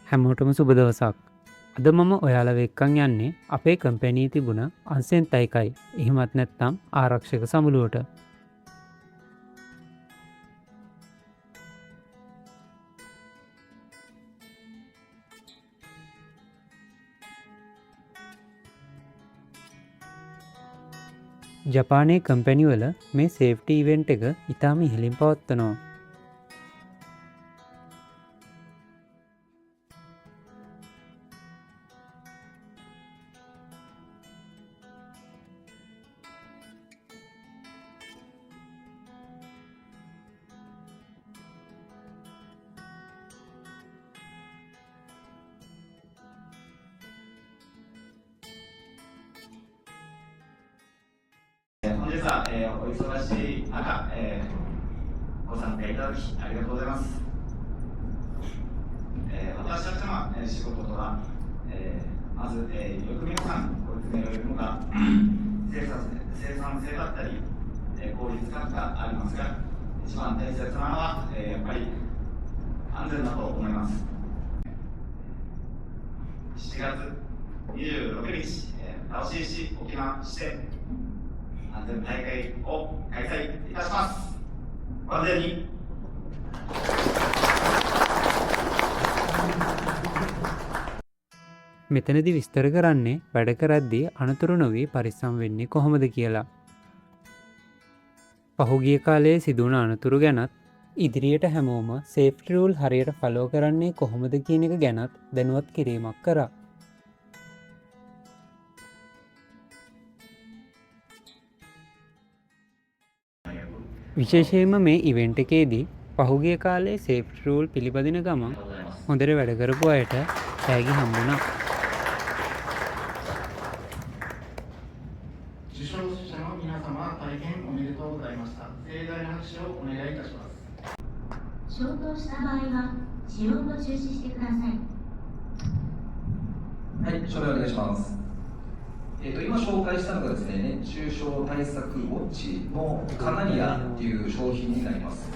හැමෝටම සුබ දවසක්. අද මම ඔයාලව එක්කන් යන්නේ අපේ කම්පැනී තිබුණ අන්සෙන් තයිකයි එහෙමත් නැත්නම් ආරක්ෂක සමුළුවට. ජපානයේ කම්පැනිවල මේ සේෆ්ටි ඉවෙන්ට් එක ඉතාම ඉහළින් පවත්වනවා.本日は、お忙しい中、ご参加いただきありがとうございます。私たちの、仕事とは、まず、よく皆さんご説明をいるのが生産性だったり、効率化がありますが、一番大切なのは、やっぱり安全だと思います。7月26日、WCC 沖縄支店安全大会を開催いたします。ご安全に。මෙතනදි විස්තර කරන්නේ වැඩ කරද්දී අනතුරු නොවී පරිස්සම් වෙන්නේ කොහොමද කියලා. පහුගිය කාලයේ සිදුවන අනතුරු ගැනත් ඉදිරියට හැමෝම සේෆ්ටි රූල් හරියට ෆලෝ කරන්නේ කොහොමද කියන එක ගැනත් දැනුවත් කිරීමක් කරා. විශේෂයෙන්ම මේ ඉවෙන්ට් එකේදී පහුගිය කාලේ සේෆ්ටි රූල් පිළිපදින ගමන් හොඳට වැඩ කරපු අයට තෑගි හම්බුණා. 受賞者の皆様、大変おめでとうございました。盛大な拍手をお願いいたします。消灯した場合は使用を中止してください。はい、書類お願いします。今紹介したのがですね、熱中症対策ウォッチのカナリアっていう商品になります。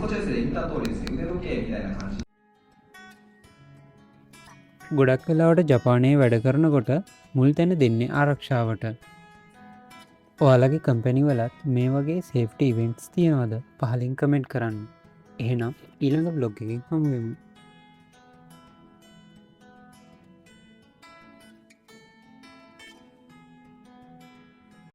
こちらですね、見た通りですね、腕時計みたいな感じ。 ගොඩක් වෙලාවට ජපානයේ වැඩ කරනකොට මුල් තැන දෙන්නේ ආරක්ෂාවට. ඔයාලගේ කම්පැනි වලත් මේ වගේ සේෆ්ටි ඉවෙන්ට්ස් තියෙනවද? පහලින් කමෙන්ට් කරන්න. එහෙනම් ඊළඟ බ්ලොග් එකකින් හමු වෙමු.